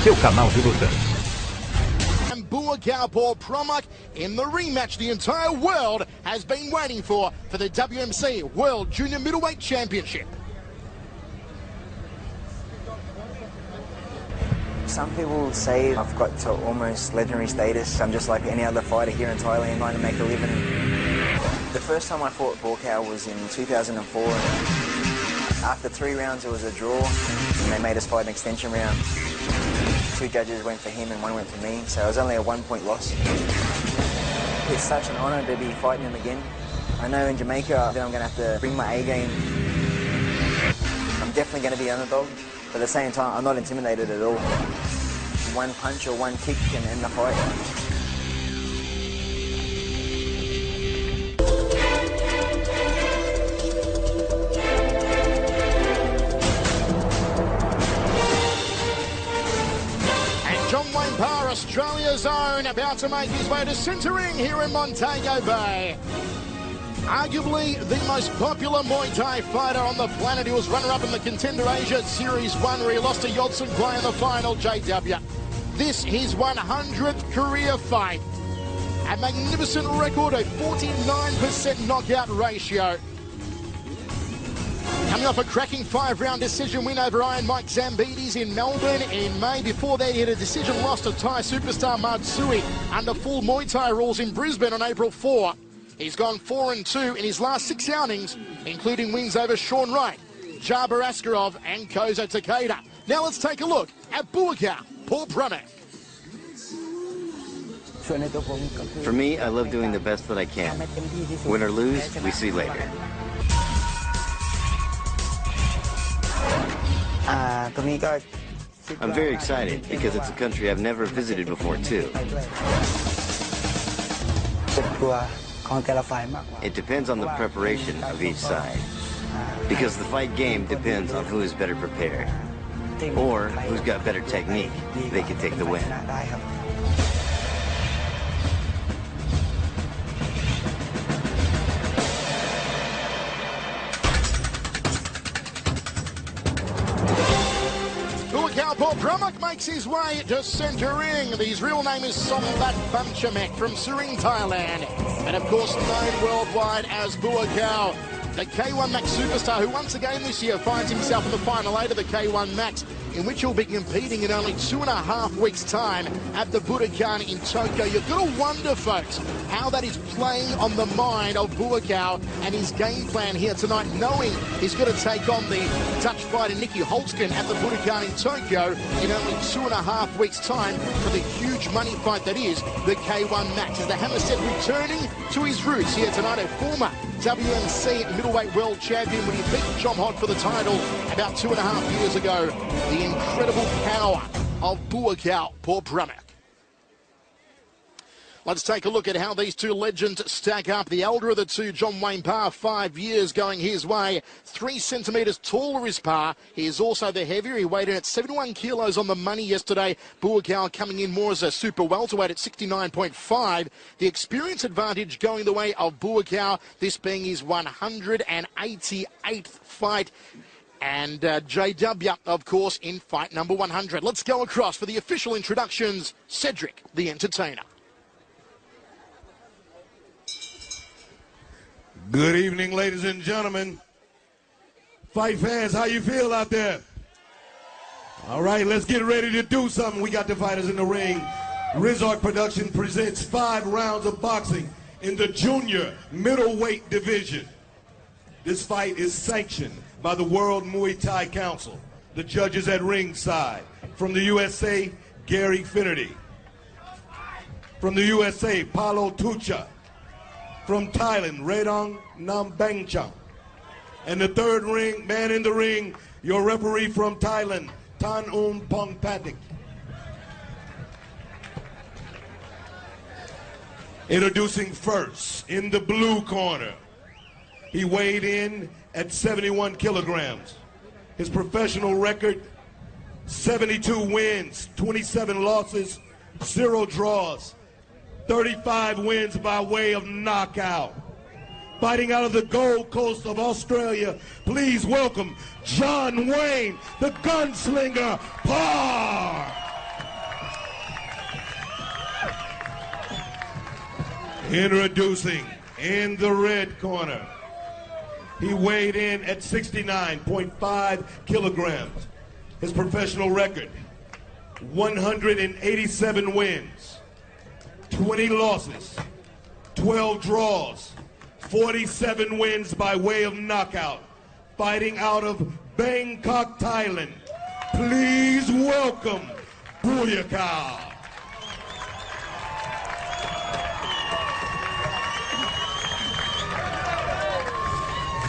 seu canal de lutas. And Buakaw pramuck in the rematch the entire world has been waiting for the WMC World Junior Middleweight Championship. Some people say I've got to almost legendary status. I'm just like any other fighter here in Thailand trying to make a living. The first time I fought Buakaw was in 2004. After 3 rounds it was a draw and they made us fight an extension round. 2 judges went for him and 1 went for me, so it was only a 1-point loss. It's such an honour to be fighting him again. I know in Jamaica that I'm going to have to bring my A game. I'm definitely going to be the underdog, but at the same time I'm not intimidated at all. 1 punch or 1 kick can end the fight. Parr, Australia's own, about to make his way to centering here in Montego Bay. Arguably the most popular Muay Thai fighter on the planet. He was runner-up in the Contender Asia Series 1 where he lost to Yodson Clay in the final, JW. This his 100th career fight. A magnificent record, a 49% knockout ratio. Coming off a cracking 5-round decision win over Iron Mike Zambides in Melbourne in May. Before that, he had a decision loss to Thai superstar Matsui under full Muay Thai rules in Brisbane on April 4. He's gone 4-2 in his last 6 outings, including wins over Sean Wright, Jabbar Askarov and Kozo Takeda. Now let's take a look at Buakaw pramuck. For me, I love doing the best that I can. Win or lose, we see later. I'm very excited because it's a country I've never visited before too. It depends on the preparation of each side. Because the fight game depends on who is better prepared. Or who's got better technique. They can take the win. Buakaw pramuck makes his way to centering. His real name is Sombat Bunchamek from Suring, Thailand. And of course known worldwide as Buakaw, the K1 Max superstar who once again this year finds himself in the final 8 of the K1 Max, in which he'll be competing in only 2.5 weeks' time at the Budokan in Tokyo. You've got to wonder, folks, how that is playing on the mind of Buakaw and his game plan here tonight, knowing he's got to take on the Dutch fighter Nicky Holtzken at the Budokan in Tokyo in only 2.5 weeks' time for the huge money fight that is the K1 Max. As the Hammerset returning to his roots here tonight, a former WMC middleweight world champion when he beat John Hott for the title about 2.5 years ago. The incredible power of Buakaw pramuck. Let's take a look at how these two legends stack up. The elder of the two, John Wayne Parr, 5 years going his way. 3 centimetres taller is Parr. He is also the heavier. He weighed in at 71 kilos on the money yesterday. Buakaw coming in more as a super welterweight at 69.5. The experience advantage going the way of Buakaw, this being his 188th fight. And JW, of course, in fight number 100. Let's go across for the official introductions. Cedric, the entertainer. Good evening, ladies and gentlemen. Fight fans, how you feel out there? All right, let's get ready to do something. We got the fighters in the ring. Rizark Production presents 5 rounds of boxing in the junior middleweight division. This fight is sanctioned by the World Muay Thai Council. The judges at ringside. From the USA, Gary Finnerty. From the USA, Paulo Tucha. From Thailand, Redong Nambangchang. And the third man in the ring, your referee from Thailand, Tan Pong Patik. Introducing first, in the blue corner. He weighed in at 71 kilograms. His professional record, 72 wins, 27 losses, 0 draws. 35 wins by way of knockout. Fighting out of the Gold Coast of Australia, please welcome John Wayne, the gunslinger, Parr. Introducing in the red corner. He weighed in at 69.5 kilograms. His professional record, 187 wins, 20 losses, 12 draws, 47 wins by way of knockout. Fighting out of Bangkok, Thailand. Please welcome Buakaw.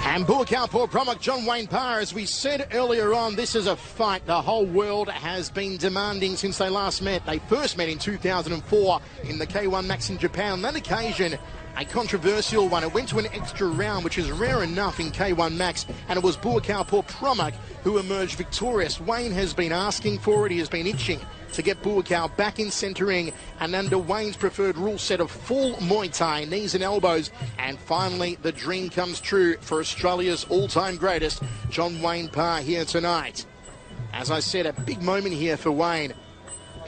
And Buakaw, pramuck, John Wayne Parr, as we said earlier on, this is a fight the whole world has been demanding since they last met. They first met in 2004 in the K1 Max in Japan. On that occasion, a controversial one. It went to an extra round, which is rare enough in K1 Max, and it was Buakaw, pramuck, who emerged victorious. Wayne has been asking for it. He has been itching to get Buakaw back in centering and under Wayne's preferred rule set of full Muay Thai, knees and elbows. And finally, the dream comes true for Australia's all-time greatest, John Wayne Parr, here tonight. As I said, a big moment here for Wayne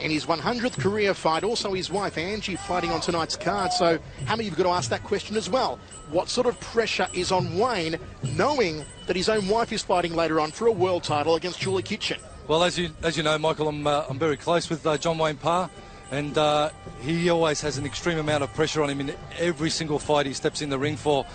in his 100th career fight. Also his wife Angie fighting on tonight's card. So Hammer, you've got to ask that question as well. What sort of pressure is on Wayne knowing that his own wife is fighting later on for a world title against Julie Kitchen? Well, as you know, Michael, I'm very close with John Wayne Parr, and he always has an extreme amount of pressure on him in every single fight he steps in the ring for.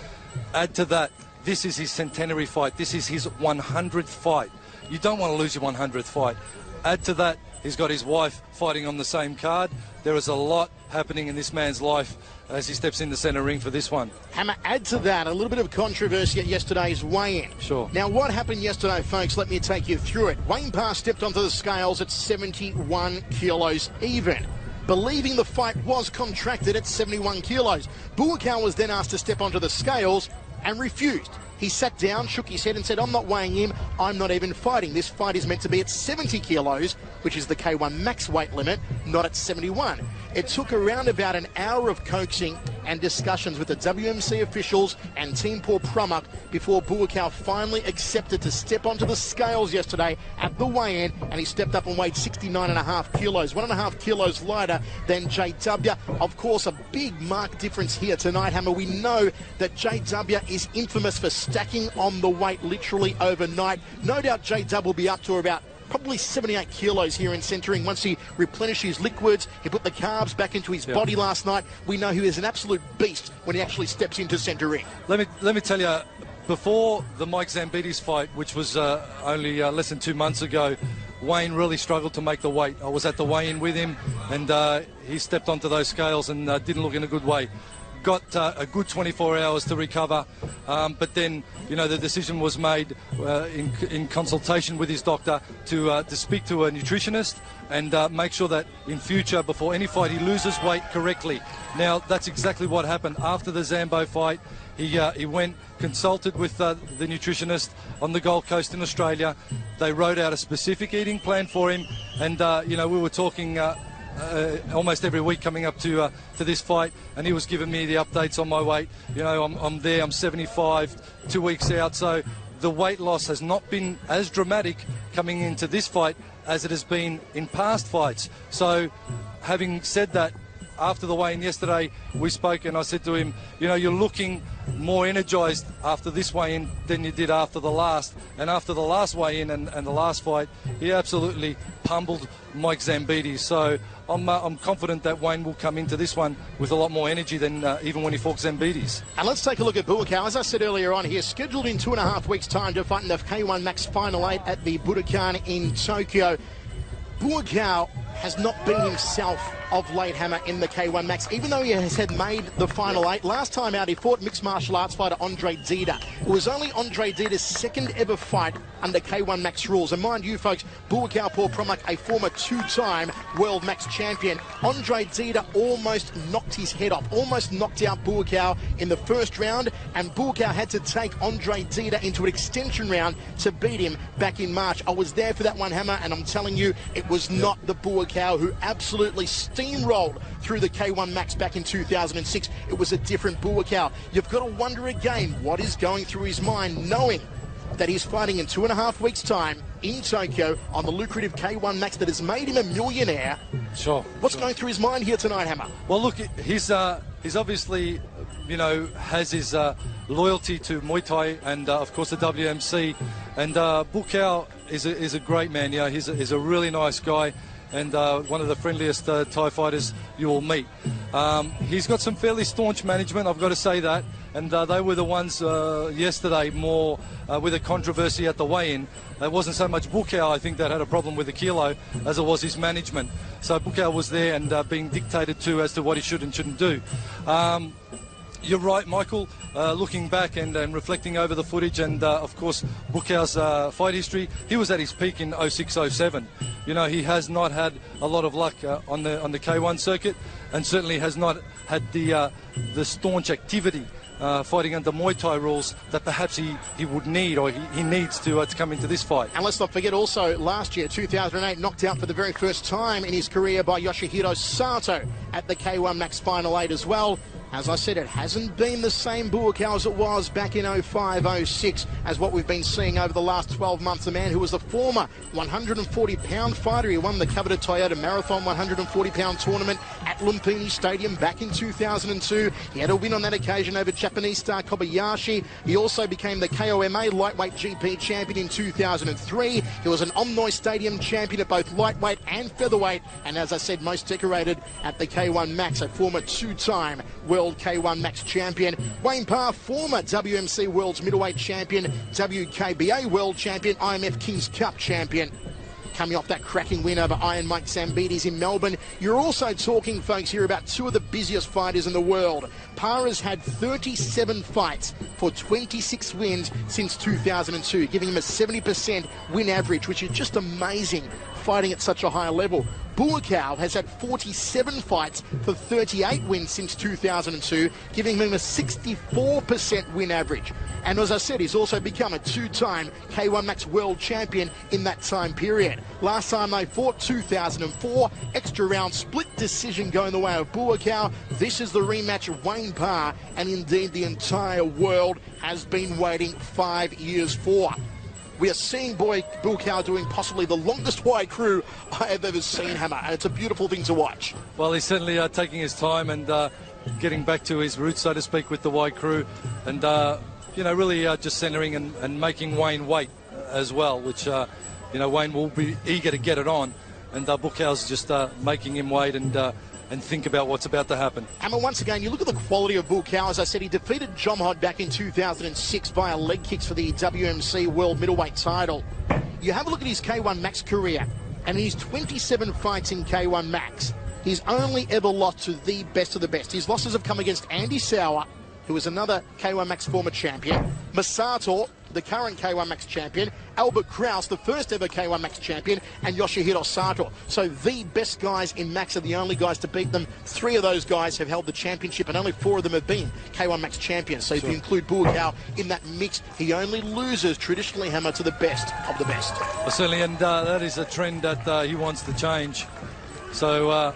Add to that, this is his centenary fight. This is his 100th fight. You don't want to lose your 100th fight. Add to that, he's got his wife fighting on the same card. There is a lot happening in this man's life as he steps in the centre ring for this one. Hammer, add to that a little bit of controversy at yesterday's weigh-in. Sure. Now, what happened yesterday, folks? Let me take you through it. Wayne Parr stepped onto the scales at 71 kilos even, believing the fight was contracted at 71 kilos. Buakaw was then asked to step onto the scales and refused. He sat down, shook his head and said, I'm not weighing him, I'm not even fighting. This fight is meant to be at 70 kilos, which is the K1 max weight limit, not at 71. It took around about an hour of coaxing and discussions with the WMC officials and Team pramuck before Buakaw finally accepted to step onto the scales yesterday at the weigh-in, and he stepped up and weighed 69.5 kilos, 1.5 kilos lighter than JW. Of course, a big marked difference here tonight, Hammer. We know that JW is infamous for stacking on the weight literally overnight. No doubt JW will be up to about probably 78 kilos here in centering. Once he replenished his liquids, he put the carbs back into his body last night. We know he is an absolute beast when he actually steps into centering. Let me tell you, before the Mike Zambides fight, which was only less than 2 months ago, Wayne really struggled to make the weight. I was at the weigh-in with him, and he stepped onto those scales and didn't look in a good way. Got a good 24 hours to recover, but then, you know, the decision was made in consultation with his doctor to speak to a nutritionist and make sure that in future, before any fight, he loses weight correctly. Now, that's exactly what happened. After the Zambo fight, he went, consulted with the nutritionist on the Gold Coast in Australia. They wrote out a specific eating plan for him, and, you know, we were talking almost every week coming up to this fight, and he was giving me the updates on my weight. You know, I'm there, I'm 75, 2 weeks out, so the weight loss has not been as dramatic coming into this fight as it has been in past fights. So, having said that, after the weigh-in yesterday, we spoke and I said to him, you know, you're looking more energised after this weigh-in than you did after the last. And after the last weigh-in and the last fight, he absolutely pummeled Mike Zambides. So I'm confident that Wayne will come into this one with a lot more energy than even when he fought Zambides. And let's take a look at Buakaw. As I said earlier on, he is scheduled in 2.5 weeks' time to fight in the K1 Max Final 8 at the Budokan in Tokyo. Buakaw has not been himself of late, Hammer, in the K1 Max, even though he has had made the Final 8. Last time out, he fought mixed martial arts fighter Andre Dida. It was only Andre Dida's second ever fight under K1 Max rules. And mind you, folks, Buakaw pramuck, a former two-time World Max champion. Andre Dida almost knocked his head off, almost knocked out Buakaw in the first round, and Buakaw had to take Andre Dida into an extension round to beat him back in March. I was there for that one, Hammer, and I'm telling you, it was not the Buakaw who absolutely steamrolled through the K1 Max back in 2006. It was a different Buakaw. You've got to wonder again what is going through his mind, knowing that he's fighting in 2.5 weeks' time in Tokyo on the lucrative K1 Max that has made him a millionaire. Sure. What's going through his mind here tonight, Hammer? Well, look, he's he's obviously, you know, has his loyalty to Muay Thai and, of course, the WMC. And Buakaw is a great man. You know, he's a really nice guy and one of the friendliest Thai fighters you will meet. He's got some fairly staunch management, I've got to say that. And they were the ones yesterday more with a controversy at the weigh-in. It wasn't so much Buakaw, I think, that had a problem with the kilo as it was his management. So Buakaw was there and being dictated to as to what he should and shouldn't do. You're right, Michael, looking back and reflecting over the footage and, of course, Buakaw's fight history, he was at his peak in 06-07. You know, he has not had a lot of luck on the K1 circuit and certainly has not had the staunch activity fighting under Muay Thai rules that perhaps he would need or he needs to come into this fight. And let's not forget also last year, 2008, knocked out for the very first time in his career by Yoshihiro Sato at the K1 Max Final 8 as well. As I said, it hasn't been the same Buakaw as it was back in 05-06 as what we've been seeing over the last 12 months. A man who was a former 140-pound fighter. He won the coveted Toyota Marathon 140-pound tournament at Lumpini Stadium back in 2002. He had a win on that occasion over Japanese star Kobayashi. He also became the KOMA lightweight GP champion in 2003. He was an Omnoi Stadium champion at both lightweight and featherweight. And as I said, most decorated at the K1 Max, a former two-time World K1 Max champion. Wayne Parr, former WMC World's Middleweight champion, WKBA World champion, IMF Kings Cup champion. Coming off that cracking win over Iron Mike Zambides in Melbourne. You're also talking, folks, here about two of the busiest fighters in the world. Parr has had 37 fights for 26 wins since 2002, giving him a 70% win average, which is just amazing fighting at such a high level. Buakaw has had 47 fights for 38 wins since 2002, giving him a 64% win average. And as I said, he's also become a two-time K1 Max World Champion in that time period. Last time they fought, 2004, extra round split decision going the way of Buakaw. This is the rematch of Wayne Parr, and indeed the entire world has been waiting 5 years for. We are seeing Buakaw doing possibly the longest wide crew I have ever seen, Hammer, and it's a beautiful thing to watch. Well, he's certainly taking his time and getting back to his roots, so to speak, with the wide crew, and you know, really just centering and making Wayne wait as well, which you know, Wayne will be eager to get it on, and Buakaw's just making him wait and think about what's about to happen. Hammer, once again, you look at the quality of Buakaw. As I said, he defeated Jomhod back in 2006 via leg kicks for the WMC World Middleweight title. You have a look at his K1 Max career, and he's 27 fights in K1 Max. He's only ever lost to the best of the best. His losses have come against Andy Sauer, who is another K1 Max former champion, Masato, the current K1 Max champion, Albert Kraus, the first ever K1 Max champion, and Yoshihiro Sato. So the best guys in Max are the only guys to beat them. 3 of those guys have held the championship, and only 4 of them have been K1 Max champions. So if you include Buakaw in that mix, he only loses traditionally, Hammer, to the best of the best. Well, certainly, and that is a trend that he wants to change. So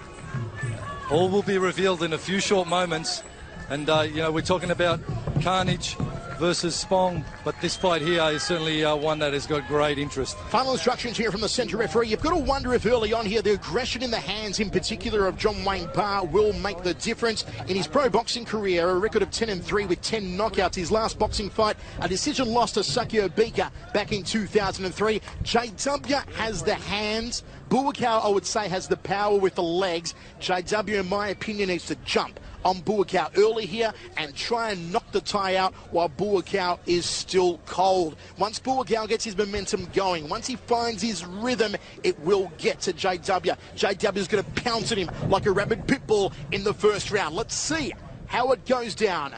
all will be revealed in a few short moments. And, you know, we're talking about Carnage versus Spong, but this fight here is certainly one that has got great interest. Final instructions here from the centre referee. You've got to wonder if early on here the aggression in the hands, in particular of John Wayne Parr, will make the difference. In his pro boxing career, a record of 10-3 with 10 knockouts. His last boxing fight, a decision loss to Sakio Bika back in 2003. JW has the hands. Buakaw, I would say, has the power with the legs. JW, in my opinion, needs to jump on Buakaw early here and try and knock the tie out while Buakaw is still cold. Once Buakaw gets his momentum going, once he finds his rhythm, it will get to JW. JW is going to pounce at him like a rabid pit bull in the first round. Let's see how it goes down.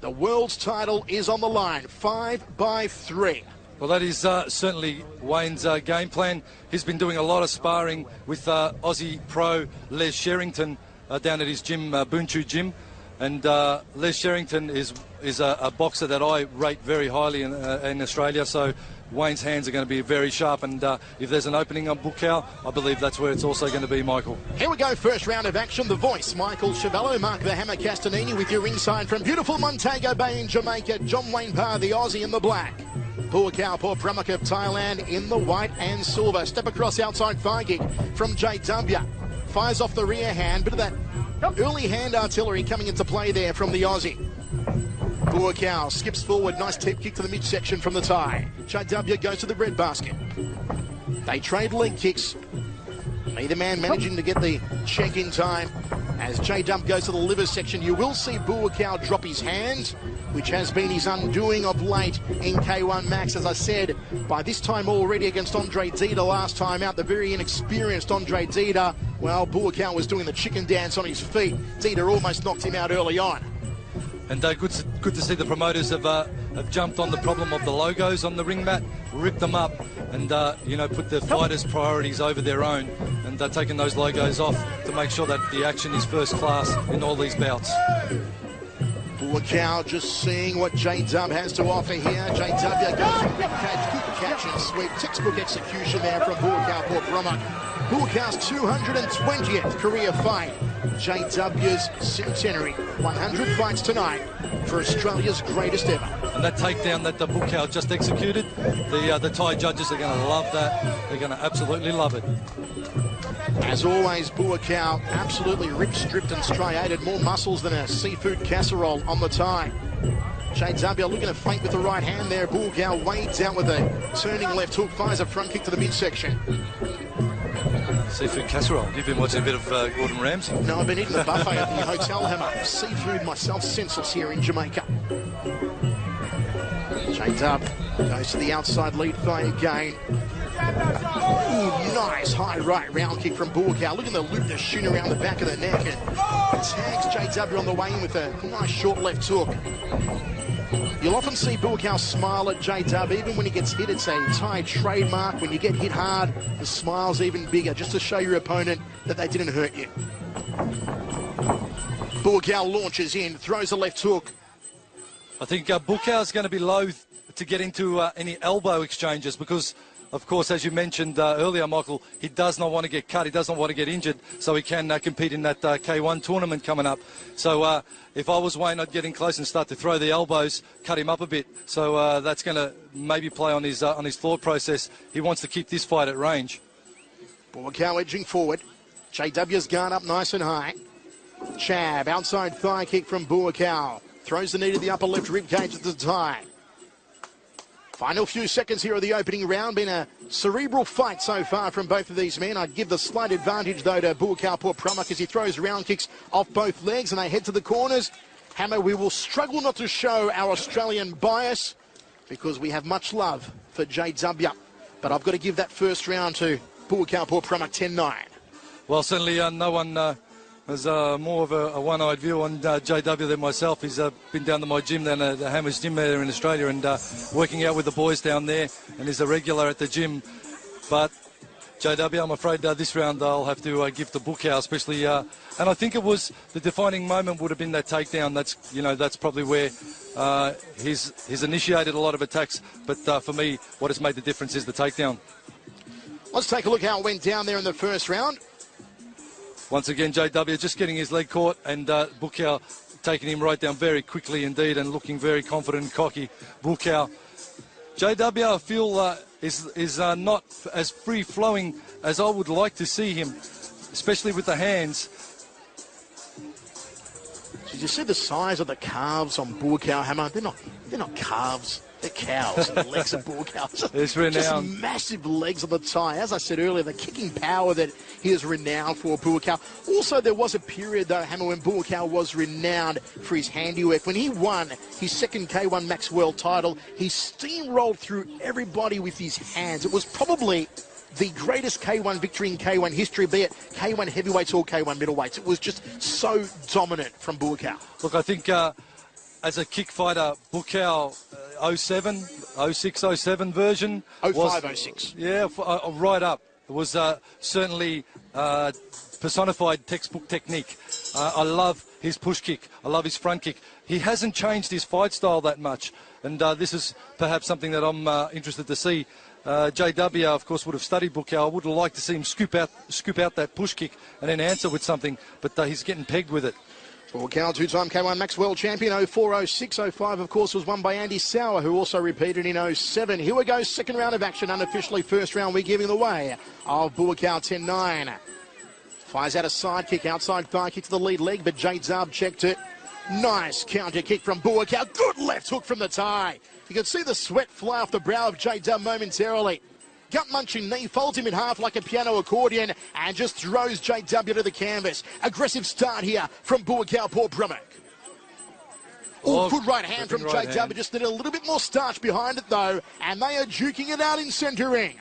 The world's title is on the line, 5-3. Well, that is certainly Wayne's game plan. He's been doing a lot of sparring with Aussie pro Les Sherrington down at his gym, Bunchu Gym. And Les Sherrington is a boxer that I rate very highly in Australia. So Wayne's hands are going to be very sharp. And if there's an opening on Buakaw, I believe that's where it's also going to be, Michael. Here we go, first round of action. The voice, Michael Chavallo, Mark the Hammer Castanini with your ringside from beautiful Montego Bay in Jamaica. John Wayne Parr, the Aussie in the black. Buakaw, pramuck of Thailand in the white and silver. Step across outside thigh kick from JW. Fires off the rear hand. Bit of that Early hand artillery coming into play there from the Aussie. Buakaw skips forward, nice tip kick to the midsection from the tie. JW goes to the red basket. They trade leg kicks. Neither man managing to get the check in time. As J-Dub goes to the liver section, you will see Buakaw drop his hands, which has been his undoing of late in K1 Max. As I said, by this time already against Andre Dida last time out, the very inexperienced Andre Dida, well, Buakaw was doing the chicken dance on his feet. Dida almost knocked him out early on. And good to see the promoters have jumped on the problem of the logos on the ring mat, ripped them up, and put the fighters' priorities over their own, and taken those logos off to make sure that the action is first class in all these bouts. Buakaw just seeing what J-Dub has to offer here. J-Dub goes for the catch, good catch and sweep. Textbook execution there from Buakaw for pramuck. Buakaw's 220th career fight. JW's centenary. 100 fights tonight for Australia's greatest ever. And that takedown that the Buakaw just executed, the Thai judges are going to love that. They're going to absolutely love it. As always, Buakaw absolutely ripped, stripped and striated. More muscles than a seafood casserole on the tie. JW looking to feint with the right hand there. Buakaw wades out with a turning left hook, fires a front kick to the midsection. Seafood casserole. You've been watching a bit of Gordon Ramsay? No, I've been eating the buffet at the hotel, Hammer. Seafood myself, senseless here in Jamaica. J-Dub goes to the outside lead thigh again. Ooh, nice high right round kick from Buakaw. Look at the loop to shoot around the back of the neck and tags J-W on the way in with a nice short left hook. You'll often see Buakaw smile at J-Dub. Even when he gets hit, it's a Thai trademark. When you get hit hard, the smile's even bigger, just to show your opponent that they didn't hurt you. Buakaw launches in, throws a left hook. I think Buakaw's going to be loath to get into any elbow exchanges because, of course, as you mentioned earlier, Michael, he does not want to get cut. He does not want to get injured, so he can compete in that K1 tournament coming up. So if I was Wayne, I'd get in close and start to throw the elbows, cut him up a bit. So that's going to maybe play on his thought process. He wants to keep this fight at range. Buakaw edging forward. JW's guard up nice and high. Chab, outside thigh kick from Buakaw. Throws the knee to the upper left rib cage at the tie. Final few seconds here of the opening round. Been a cerebral fight so far from both of these men. I'd give the slight advantage, though, to Buakaw for pramuck as he throws round kicks off both legs and they head to the corners. Hammer, we will struggle not to show our Australian bias because we have much love for JW. But I've got to give that first round to Buakaw for pramuck 10-9. Well, certainly no one has more of a one-eyed view on JW than myself. He's been down to my gym down at the Hammer's gym there in Australia and working out with the boys down there and is a regular at the gym. But JW, I'm afraid this round I'll have to give to Buakaw, especially, and I think it was the defining moment would have been that takedown. That's probably where he's initiated a lot of attacks. But for me, what has made the difference is the takedown. Let's take a look how it went down there in the first round. Once again, JW just getting his leg caught and Buakaw taking him right down very quickly indeed and looking very confident and cocky. Buakaw. JW, I feel, is not as free-flowing as I would like to see him, especially with the hands. Did you see the size of the calves on Buakaw, Hammer? They're not calves. They're cows, the legs of Buakaw. It's renowned. Just massive legs on the tie. As I said earlier, the kicking power that he is renowned for, Buakaw. Also, there was a period, though, Hammer, when Buakaw was renowned for his handiwork. When he won his second K1 Max World title, he steamrolled through everybody with his hands. It was probably the greatest K1 victory in K1 history, be it K1 heavyweights or K1 middleweights. It was just so dominant from Buakaw. Look, I think as a kick fighter, Buakaw 07, 06, 07 version. 05, 06. Yeah, right up. It was certainly personified textbook technique. I love his push kick. I love his front kick. He hasn't changed his fight style that much. And this is perhaps something that I'm interested to see. JW, of course, would have studied Buakaw. I would have liked to see him scoop out that push kick and then answer with something. But he's getting pegged with it. Buakaw, two-time K1 Max World Champion, 04, 06, 05, of course, was won by Andy Sauer, who also repeated in 07. Here we go, second round of action, unofficially first round, we're giving the way of Buakaw 10-9. Fires out a side kick, outside thigh kick to the lead leg, but J-Dub checked it. Nice counter kick from Buakaw. Good left hook from the tie. You can see the sweat fly off the brow of J-Dub momentarily. Gut-munching knee folds him in half like a piano accordion and just throws JW to the canvas. Aggressive start here from Buakaw, poor pramuck. Oh, good right hand from JW. Just needed a little bit more starch behind it, though, and they are duking it out in centre ring.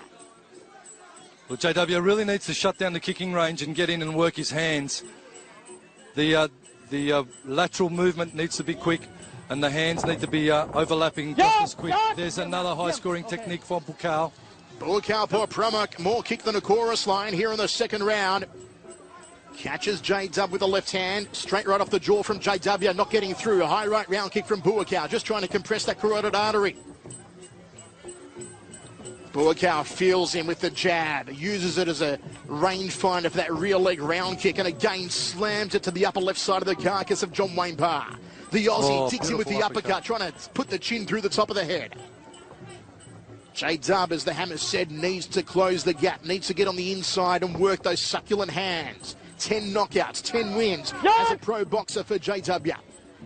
Well, JW really needs to shut down the kicking range and get in and work his hands. The lateral movement needs to be quick, and the hands need to be overlapping just as quick. There's another high-scoring technique for Buakaw. Buakaw, poor pramuck, more kick than a chorus line here in the second round. Catches J-Dub with the left hand, straight right off the jaw from JW, not getting through. A high right round kick from Buakaw, just trying to compress that carotid artery. Buakaw feels him with the jab, uses it as a rangefinder for that rear leg round kick, and again slams it to the upper left side of the carcass of John Wayne Parr. The Aussie digs him with the uppercut, trying to put the chin through the top of the head. J-Dub, as the hammer said, needs to close the gap, needs to get on the inside and work those succulent hands. 10 knockouts, 10 wins as a pro boxer for JW.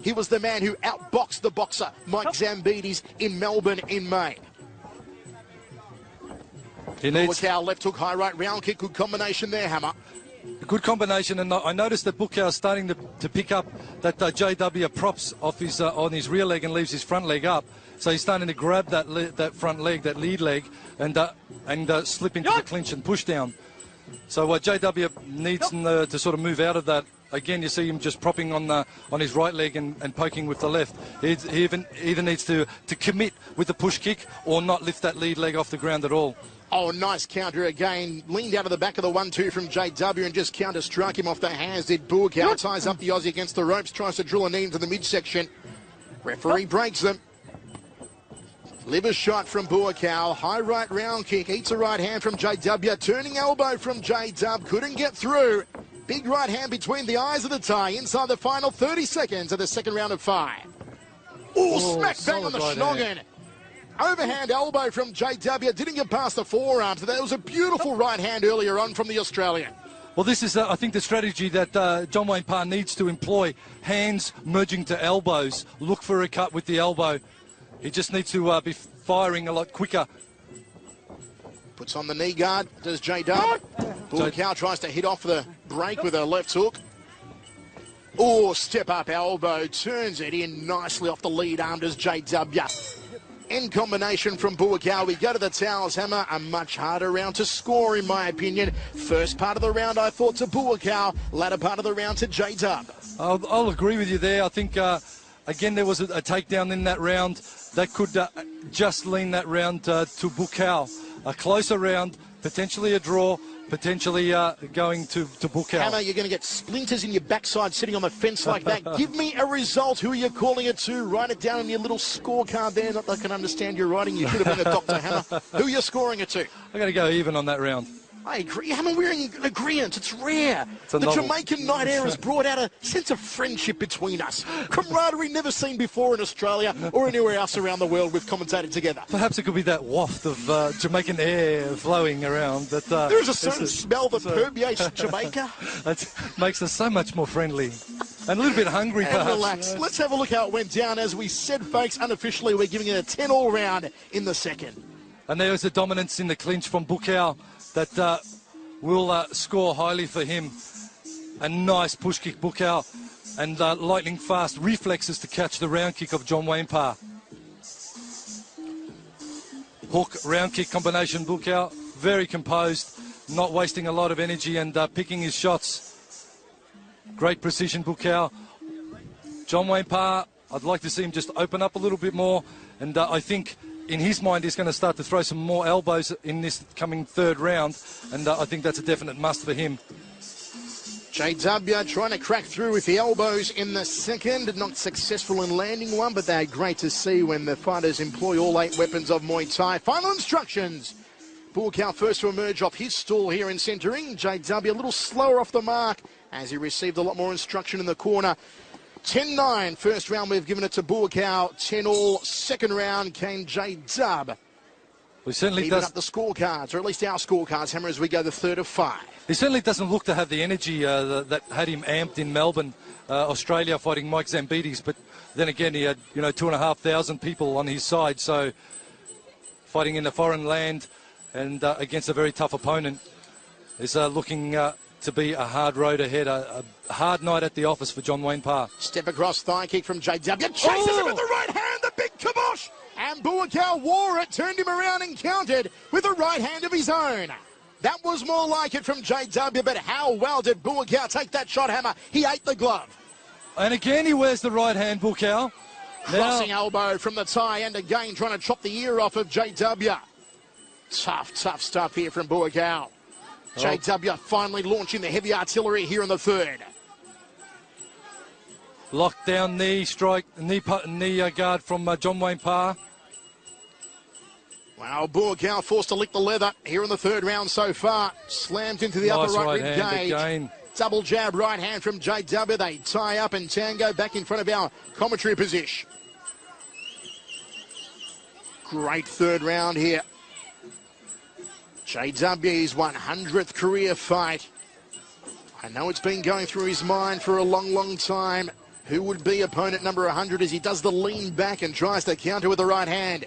He was the man who outboxed the boxer Mike Zambides in Melbourne in May. Buakaw, left hook, high right round kick, good combination there, Hammer. A good combination, and I noticed that Buakaw is starting to pick up that JW props off his on his rear leg and leaves his front leg up. So he's starting to grab that front leg, that lead leg, and slip into the clinch and push down. So JW needs to sort of move out of that. Again, you see him just propping on his right leg and poking with the left. He either needs to commit with the push kick or not lift that lead leg off the ground at all. Oh, nice counter again. Leaned out of the back of the 1-2 from JW and just counter-struck him off the hands. Did Buakaw. Ties up the Aussie against the ropes. Tries to drill a knee into the midsection. Referee breaks them. Liver shot from Buakaw. High right round kick. Eats a right hand from JW. Turning elbow from J-Dub. Couldn't get through. Big right hand between the eyes of the tie. Inside the final 30 seconds of the second round of 5. Oh, smack bang on the schnoggin. Overhand elbow from JW. Didn't get past the forearms. That was a beautiful right hand earlier on from the Australian. Well, this is, I think, the strategy that John Wayne Parr needs to employ. Hands merging to elbows. Look for a cut with the elbow. He just needs to be firing a lot quicker. Puts on the knee guard, does J-Dub. Buakaw tries to hit off the break with a left hook. Oh, step up elbow, turns it in nicely off the lead arm, does JW. End combination from Buakaw. We go to the towels, Hammer. A much harder round to score, in my opinion. First part of the round, I thought, to Buakaw. Latter part of the round to J-Dub. I'll agree with you there. I think, again, there was a takedown in that round that could just lean that round to Buakaw. A closer round, potentially a draw, potentially going to Buakaw. Hammer, you're going to get splinters in your backside sitting on the fence like that. Give me a result. Who are you calling it to? Write it down on your little scorecard there. Not that I can understand your writing. You should have been a doctor, Hammer. Who are you scoring it to? I'm going to go even on that round. I agree. Hammer, we're in agreement. It's rare. The Jamaican night air has brought out a sense of friendship between us. Camaraderie never seen before in Australia or anywhere else around the world we've commentated together. Perhaps it could be that waft of Jamaican air flowing around. There is a certain smell that permeates Jamaica. That makes us so much more friendly. And a little bit hungry, and perhaps. Relax. Let's have a look how it went down. As we said, folks, unofficially, we're giving it a 10-all round in the second. And there was a dominance in the clinch from Buakaw that will score highly for him. A nice push kick, Buakaw, and lightning fast reflexes to catch the round kick of John Wayne Parr. Hook, round kick combination, Buakaw, very composed, not wasting a lot of energy and picking his shots. Great precision, Buakaw. John Wayne Parr, I'd like to see him just open up a little bit more, and I think in his mind, he's going to start to throw some more elbows in this coming third round, and I think that's a definite must for him. JW trying to crack through with the elbows in the second. Not successful in landing one, but they're great to see when the fighters employ all 8 weapons of Muay Thai. Final instructions. Buakaw first to emerge off his stall here in centering. JW a little slower off the mark as he received a lot more instruction in the corner. 10-9, first round we've given it to Buakaw. 10-all, second round came J-Dub. He certainly Even does. up the scorecards, or at least our scorecards, Hammer, as we go the third of 5. He certainly doesn't look to have the energy that had him amped in Melbourne, Australia, fighting Mike Zambides. But then again, he had 2,500 people on his side. So fighting in a foreign land and against a very tough opponent is looking to be a hard road ahead, a hard night at the office for John Wayne Parr. Step across, thigh kick from JW. Chases him with the right hand, the big kibosh. And Buakaw wore it, turned him around and countered with a right hand of his own. That was more like it from JW, but how well did Buakaw take that shot, Hammer? He ate the glove. And again, he wears the right hand, Buakaw. Crossing elbow from the tie, and again trying to chop the ear off of JW. Tough stuff here from Buakaw. JW finally launching the heavy artillery here in the third. Lockdown knee strike, knee guard from John Wayne Parr. Wow, Buakaw forced to lick the leather here in the third round so far. Slammed into the upper right rib cage. Again. Double jab right hand from JW. They tie up and tango back in front of our commentary position. Great third round here. JW's 100th career fight. I know it's been going through his mind for a long time. Who would be opponent number 100 as he does the lean back and tries to counter with the right hand.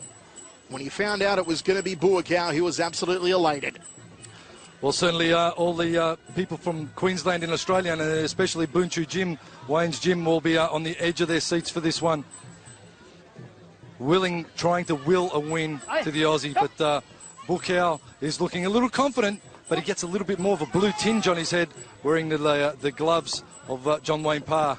When he found out it was going to be Buakaw, he was absolutely elated. Well, certainly all the people from Queensland in Australia, and especially Bunchu Gym, Wayne's gym, will be on the edge of their seats for this one. Trying to will a win to the Aussie, but Buakaw is looking a little confident, but he gets a little bit more of a blue tinge on his head wearing the gloves of John Wayne Parr.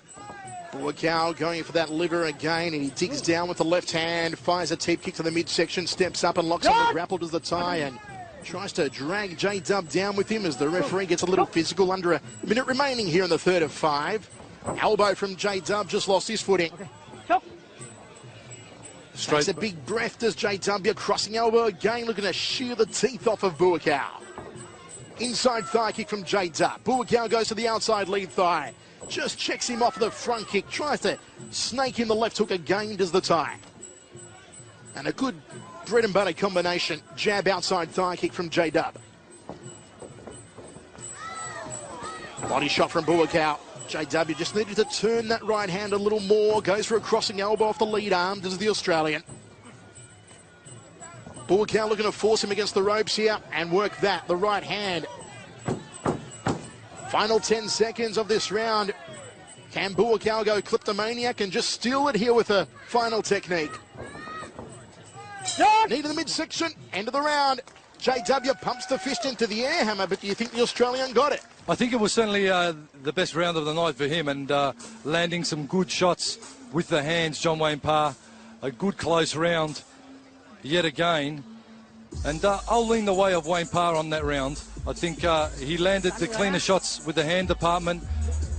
Buakaw going for that liver again, and he digs down with the left hand, fires a teep kick to the midsection, steps up and locks on the grapple, does the tie, and tries to drag J-Dub down with him as the referee gets a little physical. Under a minute remaining here in the third of 5. Elbow from J-Dub, just lost his footing. Takes a big breath, does JW, crossing elbow again, looking to shear the teeth off of Buakaw. Inside thigh kick from J-Dub. Buakaw goes to the outside lead thigh. Just checks him off the front kick, tries to snake in the left hook again, does the tie. And a good bread and butter combination, jab outside thigh kick from J-Dub. Body shot from Buakaw. JW just needed to turn that right hand a little more. Goes for a crossing elbow off the lead arm. Does the Australian. Buakaw looking to force him against the ropes here and work that. The right hand. Final 10 seconds of this round. Can Buakaw go kleptomaniac and just steal it here with a final technique? Knee to the midsection. End of the round. JW pumps the fist into the air, Hammer, but do you think the Australian got it? I think it was certainly the best round of the night for him, and landing some good shots with the hands, John Wayne Parr. A good close round yet again. And I'll lean the way of Wayne Parr on that round. I think he landed the cleaner shots with the hand department,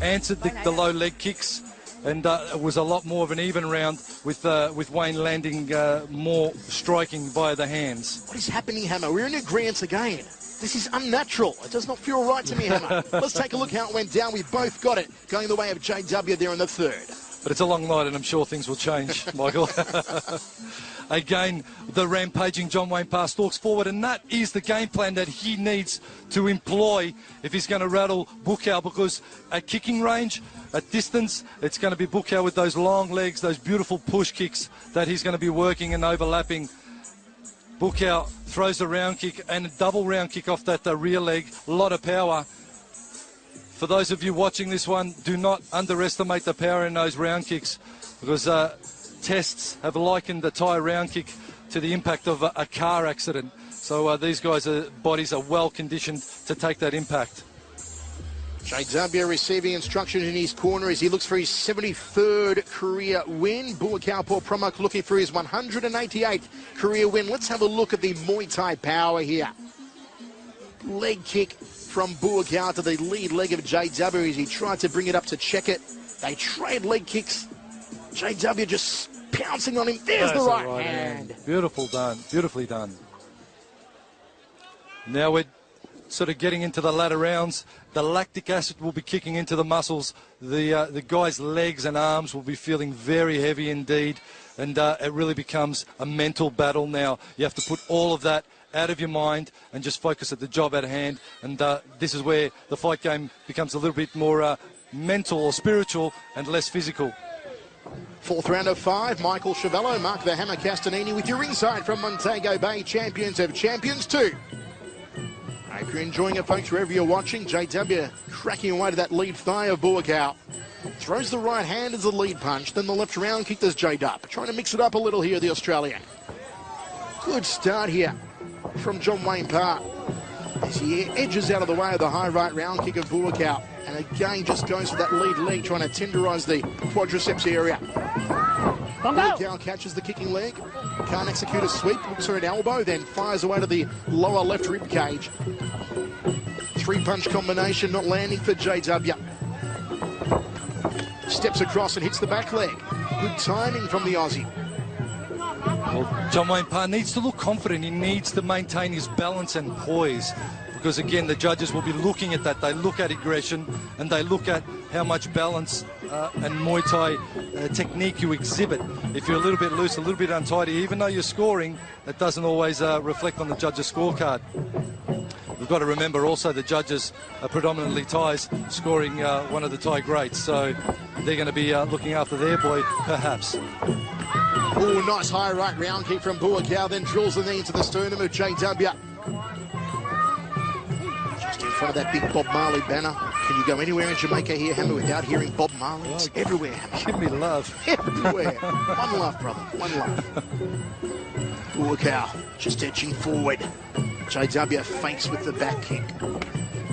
answered the low leg kicks, and it was a lot more of an even round with Wayne landing more striking via the hands. What is happening, Hammer? We're in agreement again. This is unnatural. It does not feel right to me, Hammer. Let's take a look how it went down. We both got it, going the way of JW there in the third. But it's a long night, and I'm sure things will change, Michael. Again, the rampaging John Wayne Parr stalks forward, and that is the game plan that he needs to employ if he's going to rattle Buakaw, because at kicking range, at distance, it's going to be Buakaw with those long legs, those beautiful push kicks that he's going to be working and overlapping. Buakaw throws a round kick and a double round kick off that rear leg. A lot of power. For those of you watching this one, do not underestimate the power in those round kicks, because tests have likened the Thai round kick to the impact of a car accident. So these guys' bodies are well conditioned to take that impact. JW receiving instruction in his corner as he looks for his 73rd career win. Buakaw pramuck looking for his 188th career win. Let's have a look at the Muay Thai power here. Leg kick from Buakaw to the lead leg of JW as he tried to bring it up to check it. They trade leg kicks. JW just pouncing on him. There's the right hand. Beautiful done. Beautifully done. Now we're sort of getting into the latter rounds, the lactic acid will be kicking into the muscles. The guy's legs and arms will be feeling very heavy indeed, and it really becomes a mental battle now. You have to put all of that out of your mind and just focus at the job at hand, and this is where the fight game becomes a little bit more mental or spiritual and less physical. Fourth round of 5, Michael Chiavello, Mark the Hammer Castanini with your insight from Montego Bay, champions of champions 2. Hope you're enjoying it, folks, wherever you're watching. JW cracking away to that lead thigh of Buakaw. Throws the right hand as the lead punch, then the left round kick does J-Dub. Trying to mix it up a little here, the Australian. Good start here from John Wayne Parr as he edges out of the way of the high right round kick of Buakaw. And again, just goes for that lead leg, trying to tenderise the quadriceps area. Buakaw catches the kicking leg, can't execute a sweep, looks for an elbow, then fires away to the lower left rib cage. 3-punch combination not landing for JW. Steps across and hits the back leg. Good timing from the Aussie. Well, John Wayne Parr needs to look confident. He needs to maintain his balance and poise, because again, the judges will be looking at that. They look at aggression and they look at how much balance and Muay Thai technique you exhibit. If you're a little bit loose, a little bit untidy, even though you're scoring, that doesn't always reflect on the judges' scorecard. We've got to remember also the judges are predominantly Thais, scoring one of the Thai greats, so they're going to be looking after their boy, perhaps. Oh, nice high right round kick from Buakaw, then drills the knee into the sternum of JW. Just in front of that big Bob Marley banner. Can you go anywhere in Jamaica here, Hammer, without hearing Bob Marley? It's everywhere, Hammer. Give me love. Everywhere. One love, brother. One love. Buakaw just edging forward. JW fakes with the back kick.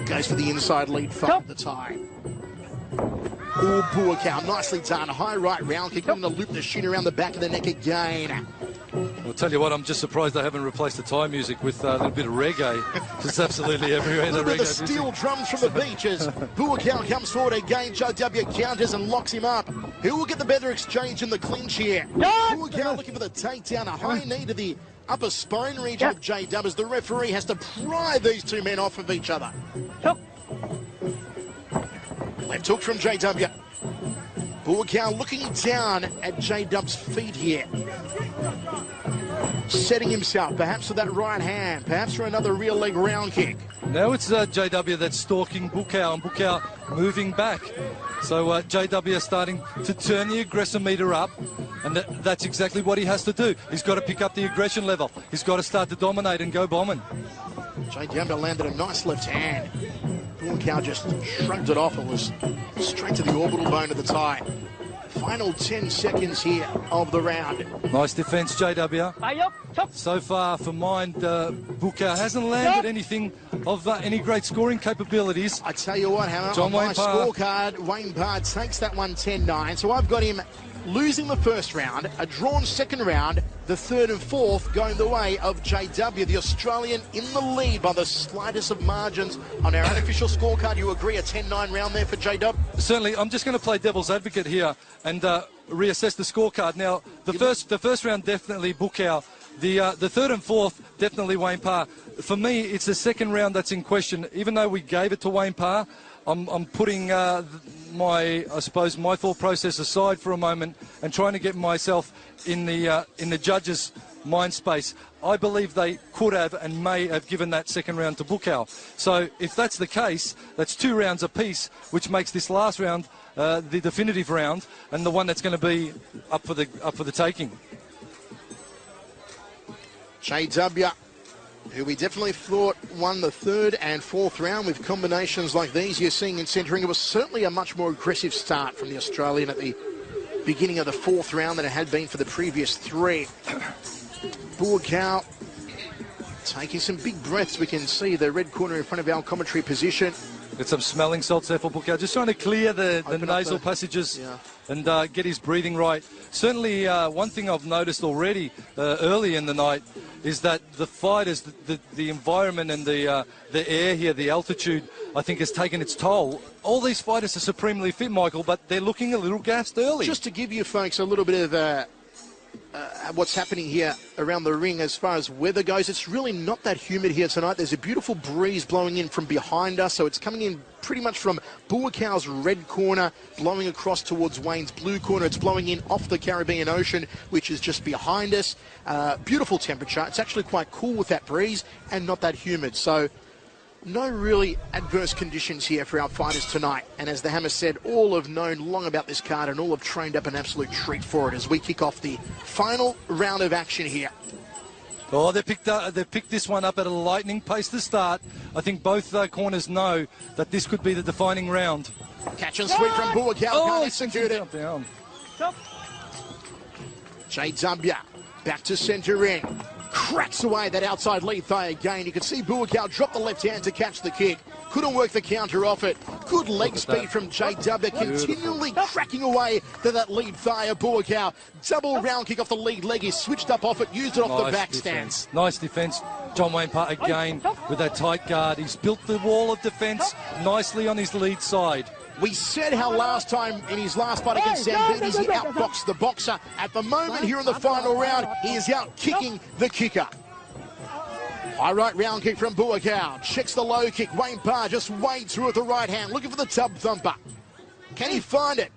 Goes for the inside lead front of the tie. Oh, Buakaw, nicely done. High right round kick, going to loop the shin around the back of the neck again. I'll tell you what, I'm just surprised they haven't replaced the Thai music with a little bit of reggae. It's absolutely everywhere in the reggae the steel music. drums from the beach as Buakaw comes forward again. JW counters and locks him up. Who will get the better exchange in the clinch here? Buakaw looking for the takedown. A high knee to the upper spine region of J-Dub as the referee has to pry these two men off of each other. Left hook from JW. Buakaw looking down at J-Dub's feet here. Setting himself, perhaps with that right hand, perhaps for another rear leg round kick. Now it's JW that's stalking Buakaw, and Buakaw moving back. So JW is starting to turn the aggressor meter up, and that's exactly what he has to do. He's got to pick up the aggression level. He's got to start to dominate and go bombing. JW landed a nice left hand. Buakaw just shrugged it off. It was straight to the orbital bone of the thigh. Final 10 seconds here of the round. Nice defence, JW. So far for mine, Buakaw hasn't landed anything of any great scoring capabilities. I tell you what, Hammer, John on Wayne my Parr. scorecard, Wayne Parr takes that one 10-9. So I've got him losing the first round, a drawn second round, the third and fourth going the way of JW, the Australian in the lead by the slightest of margins on our unofficial scorecard. You agree, a 10-9 round there for JW? Certainly. I'm just going to play devil's advocate here and reassess the scorecard. Now, the first round, definitely Buakaw. The third and fourth, definitely Wayne Parr. For me, it's the second round that's in question. Even though we gave it to Wayne Parr, I'm putting my thought process aside for a moment and trying to get myself in the judges' mind space. I believe they could have and may have given that second round to Buakaw. So if that's the case, that's 2 rounds apiece, which makes this last round the definitive round and the one that's going to be up for the taking. JW, who we definitely thought won the third and fourth round with combinations like these you're seeing in centering. It was certainly a much more aggressive start from the Australian at the beginning of the fourth round than it had been for the previous 3. Buakaw taking some big breaths. We can see the red corner in front of our commentary position. Get some smelling salts there for Buakaw, just trying to clear the nasal passages and get his breathing right. Certainly one thing I've noticed already early in the night is that the fighters, the environment and the air here, the altitude, I think has taken its toll. All these fighters are supremely fit, Michael, but they're looking a little gassed early. Just to give you folks a little bit of at what's happening here around the ring as far as weather goes. It's really not that humid here tonight. There's a beautiful breeze blowing in from behind us, so it's coming in pretty much from Buakaw's red corner, blowing across towards Wayne's blue corner. It's blowing in off the Caribbean Ocean, which is just behind us. Beautiful temperature. It's actually quite cool with that breeze and not that humid. So no really adverse conditions here for our fighters tonight. And as the Hammer said, all have known long about this card and all have trained up an absolute treat for it as we kick off the final round of action here. Oh, they picked this one up at a lightning pace to start. I think both corners know that this could be the defining round. Catch and sweep from Buakaw. Can't execute it. Down. JW back to centre ring. Cracks away that outside lead thigh again. You can see Buakaw drop the left hand to catch the kick. Couldn't work the counter off it. Good leg speed from JW, continually cracking away to that lead thigh of Buakaw. Double round kick off the lead leg. He switched up off it, used it off the back stance. Nice defence. John Wayne Parr again with that tight guard. He's built the wall of defence nicely on his lead side. We said how last time in his last fight against Zambides he outboxed the boxer. At the moment here in the final round, he is out kicking the kicker. High right round kick from Buakaw. Checks the low kick. Wayne Parr just wades through with the right hand, looking for the tub thumper. Can he find it?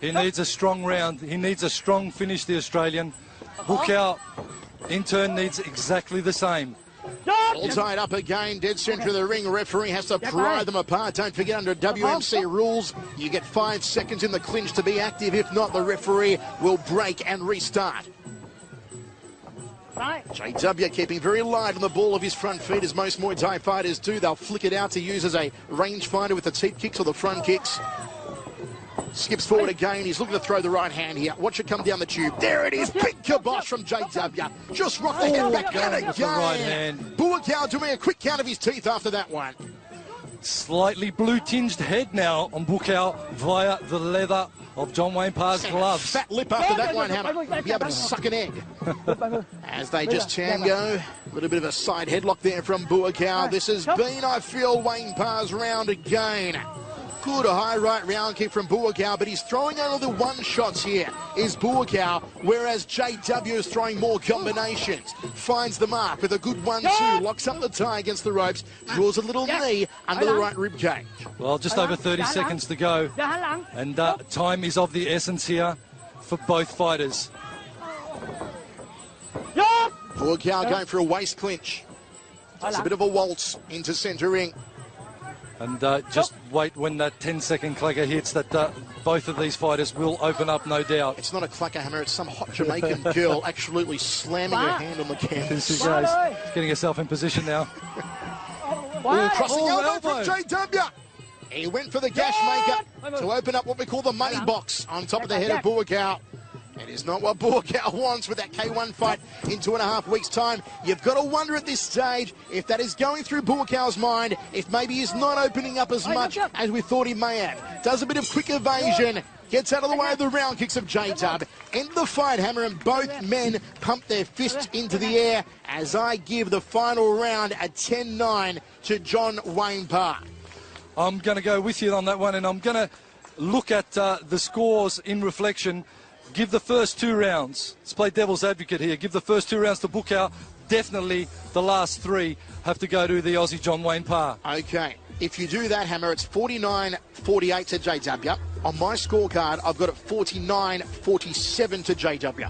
He needs a strong round. He needs a strong finish, the Australian. Buakaw, in turn, needs exactly the same. All tied up again, dead centre of the ring. Referee has to pry them apart. Don't forget, under WMC rules, you get 5 seconds in the clinch to be active. If not, the referee will break and restart. JW keeping very light on the ball of his front feet, as most Muay Thai fighters do. They'll flick it out to use as a range finder with the teep kicks or the front kicks. Skips forward again. He's looking to throw the right hand here. Watch it come down the tube. There it is. Big kibosh from JW. Just rocked the head back and again. Buakaw doing a quick count of his teeth after that one. Slightly blue-tinged head now on Buakaw via the leather of John Wayne Parr's gloves. Fat lip after that one, Hammer. Be able to suck an egg. As they just tango. A little bit of a side headlock there from Buakaw. This has been, I feel, Wayne Parr's round again. Good high right round kick from Buakaw, but he's throwing only the one-shots here, is Buakaw, whereas JW is throwing more combinations. Finds the mark with a good 1-2, locks up the tie against the ropes, draws a little knee under the right rib cage. Well, just over 30 seconds to go, and time is of the essence here for both fighters. Buakaw going for a waist clinch. It's a bit of a waltz into centre ring. And just wait when that 10-second clacker hits, that both of these fighters will open up, no doubt. It's not a clacker, Hammer. It's some hot Jamaican girl absolutely slamming her hand on the canvas. She goes. She's getting herself in position now. Crossing elbow from JW. He went for the gash maker to open up what we call the money box on top of the head of Buakaw. It is not what Buakaw wants with that K1 fight in 2.5 weeks' time. You've got to wonder at this stage if that is going through Buakaw's mind, if maybe he's not opening up as much as we thought he may have. Does a bit of quick evasion, gets out of the way of the round kicks of J-Dub. End the fight, Hammer, and both men pump their fists into the air as I give the final round a 10-9 to John Wayne Parr. I'm going to go with you on that one, and I'm going to look at the scores in reflection. Give the first 2 rounds. Let's play devil's advocate here. Give the first 2 rounds to Buakaw. Definitely the last 3 have to go to the Aussie John Wayne Parr. Okay. If you do that, Hammer, it's 49-48 to JW. On my scorecard, I've got it 49-47 to JW.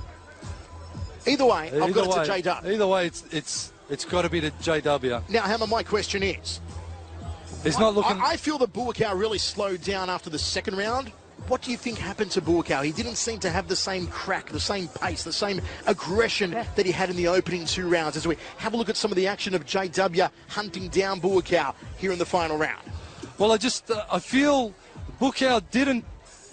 Either way, I've got it to JW. Either way, it's got to be to JW. Now, Hammer, my question is, he's not looking. I feel that Buakaw really slowed down after the second round. What do you think happened to Buakaw? He didn't seem to have the same crack, the same pace, the same aggression that he had in the opening 2 rounds. As we have a look at some of the action of JW hunting down Buakaw here in the final round. Well, I feel Buakaw didn't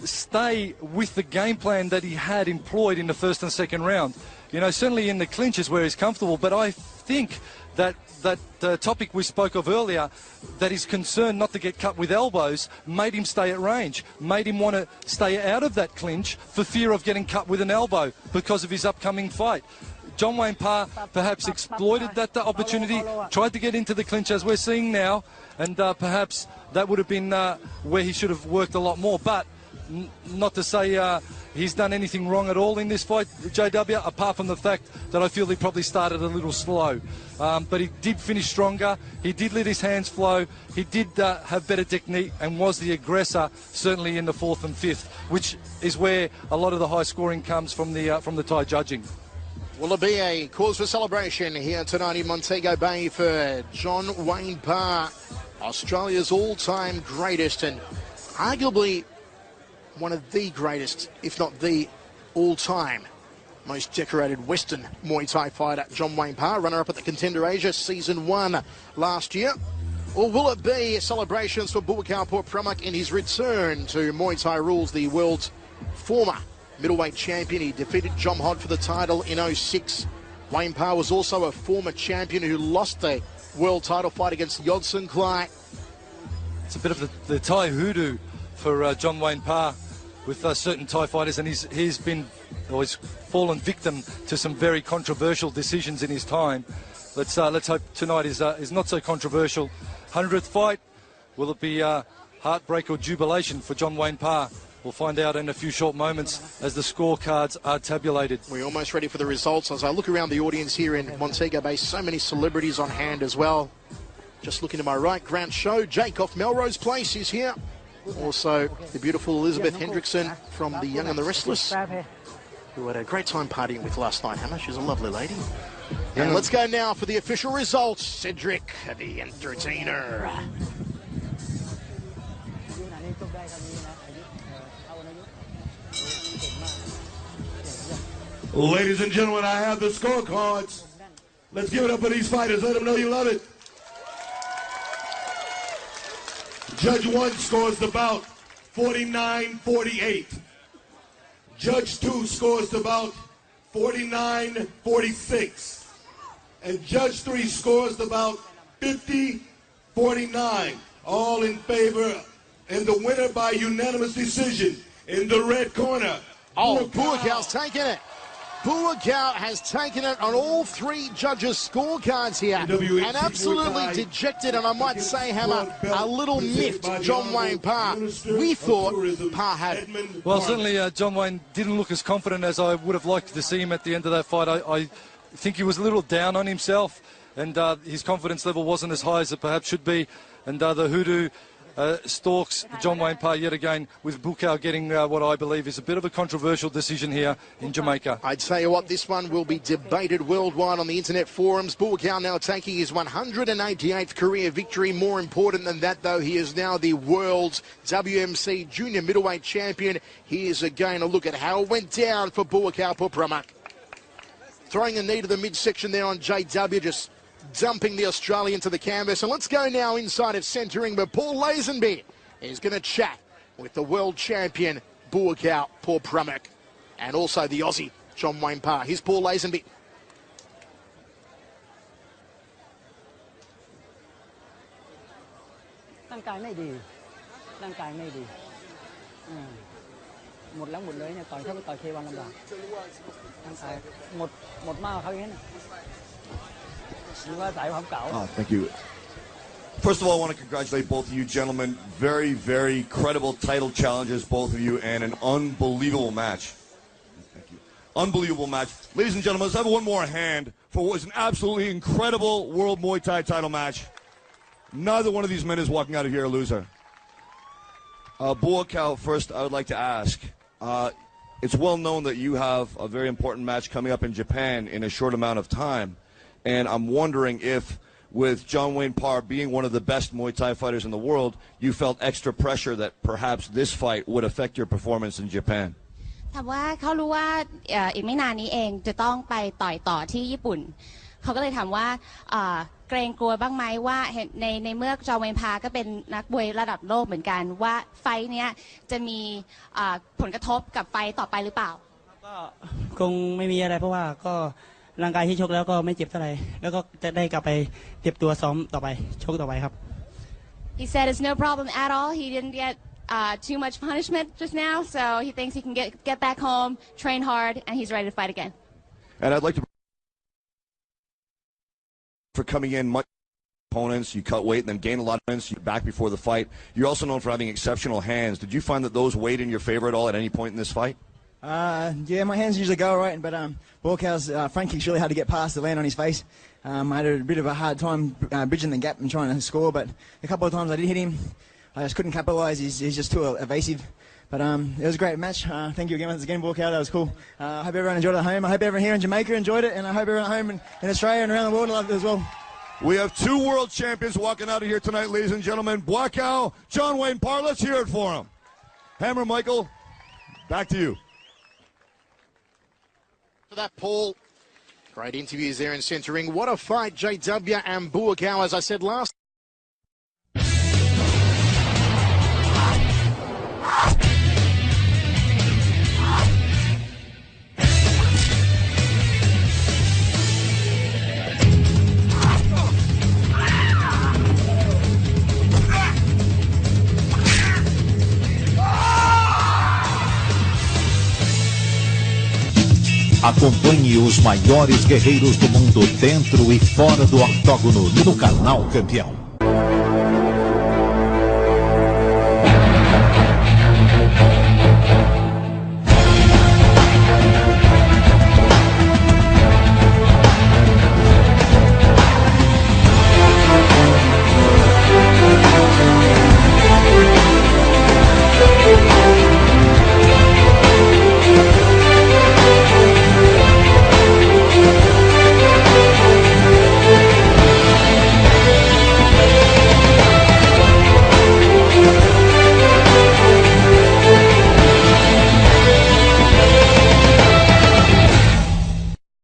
stay with the game plan that he had employed in the first and second round. You know, certainly in the clinches where he's comfortable, but I think that the topic we spoke of earlier, that his concern not to get cut with elbows, made him stay at range, made him want to stay out of that clinch for fear of getting cut with an elbow because of his upcoming fight. John Wayne Parr perhaps exploited that opportunity, tried to get into the clinch as we're seeing now, and perhaps that would have been where he should have worked a lot more. But not to say he's done anything wrong at all in this fight, JW, apart from the fact that I feel he probably started a little slow. But he did finish stronger. He did let his hands flow. He did have better technique and was the aggressor, certainly in the 4th and 5th, which is where a lot of the high scoring comes from the Thai judging. Will it be a cause for celebration here tonight in Montego Bay for John Wayne Parr, Australia's all-time greatest and arguably one of the greatest, if not the all-time most decorated Western Muay Thai fighter, John Wayne Parr, runner-up at the Contender Asia Season 1 last year? Or will it be celebrations for Buakaw pramuck in his return to Muay Thai rules, the world's former middleweight champion? He defeated John Hodd for the title in 2006. Wayne Parr was also a former champion who lost the world title fight against Yodson Clay. It's a bit of the Thai hoodoo for John Wayne Parr with certain Thai fighters, and he's fallen victim to some very controversial decisions in his time. Let's hope tonight is not so controversial. 100th fight, will it be heartbreak or jubilation for John Wayne Parr? We'll find out in a few short moments as the scorecards are tabulated. We're almost ready for the results. As I look around the audience here in Montego Bay, so many celebrities on hand as well. Just looking to my right, Grant Show, Jake off Melrose Place is here. Also, the beautiful Elizabeth Hendrickson from The Young and the Restless, who had a great time partying with last night, Hannah. She's a lovely lady. And let's go now for the official results. Cedric, the entertainer. Ladies and gentlemen, I have the scorecards. Let's give it up for these fighters. Let them know you love it. Judge 1 scores the bout 49-48. Judge 2 scores the bout 49-46. And Judge 3 scores the bout 50-49. All in favor. And the winner by unanimous decision in the red corner. Oh, Buakaw's taken it. Buakaw has taken it on all 3 judges' scorecards here, and absolutely dejected, and I might say, Hammer, a little miffed John Wayne Parr. We thought Parr had it. Well, certainly John Wayne didn't look as confident as I would have liked to see him at the end of that fight. I think he was a little down on himself, and his confidence level wasn't as high as it perhaps should be, and the hoodoo stalks John Wayne Parr yet again, with Buakaw getting what I believe is a bit of a controversial decision here in Jamaica. I'd tell you what, this one will be debated worldwide on the internet forums. Buakaw now taking his 188th career victory. More important than that, though, he is now the world's WMC junior middleweight champion. Here's again a look at how it went down for Buakaw pramuck. Throwing a knee to the midsection there on JW, just dumping the Australian to the canvas. And let's go now inside of centering, but Paul Lazenby is going to chat with the world champion Buakaw pramuck and also the Aussie John Wayne Parr. Here's Paul Lazenby. ร่างกายไม่ดีหมดแล้วหมดเลยเนี่ยต่อยเท่ากับต่อยเควันลำบากร่างกายหมดมากเขาอย่างนั้น Thank you. First of all, I want to congratulate both of you gentlemen. Very, very credible title challenges, both of you, and an unbelievable match. Thank you. Unbelievable match. Ladies and gentlemen, let's have one more hand for what was an absolutely incredible World Muay Thai title match. Neither one of these men is walking out of here a loser. Buakaw, first I would like to ask, it's well known that you have a very important match coming up in Japan in a short amount of time. And I'm wondering if, with John Wayne Parr being one of the best Muay Thai fighters in the world, you felt extra pressure that perhaps this fight would affect your performance in Japan. ถามว่าเขารู้ว่าอีกไม่นานนี้เองจะต้องไปต่อยต่อที่ญี่ปุ่นเขาก็เลยถามว่าเกรงกลัวบ้างไหมว่าในเมื่อจอห์น เวย์น พาร์ก็เป็นนักมวยระดับโลกเหมือนกันว่าไฟท์เนี้ยจะมีผลกระทบกับไฟท์ต่อไปหรือเปล่าก็คงไม่มีอะไรเพราะว่าก็ร่างกายที่ชกแล้วก็ไม่เจ็บเท่าไหร่แล้วก็จะได้กลับไปเตรียมตัวซ้อมต่อไปชกต่อไปครับ He said it's no problem at all. He didn't get too much punishment just now, so he thinks he can get back home, train hard, and he's ready to fight again. And I'd like to for coming in much opponents, you cut weight and then gain a lot of points back before the fight. You're also known for having exceptional hands. Did you find that those weighed in your favor at all at any point in this fight? Yeah, my hands usually go all right, but Buakaw's front kick's really hard to get past to land on his face. I had a bit of a hard time bridging the gap and trying to score, but a couple of times I did hit him. I just couldn't capitalise. He's just too evasive. But it was a great match. Thank you again once again, Buakaw. That was cool. I hope everyone enjoyed it at home. I hope everyone here in Jamaica enjoyed it, and I hope everyone at home in Australia and around the world loved it as well. We have 2 world champions walking out of here tonight, ladies and gentlemen. Buakaw, John Wayne Parr. Let's hear it for him. Hammer Michael, back to you. For that, Paul. Great interviews there in centre ring. What a fight, JW and Buakaw, as I said last. Acompanhe os maiores guerreiros do mundo dentro e fora do octógono no canal Campeão.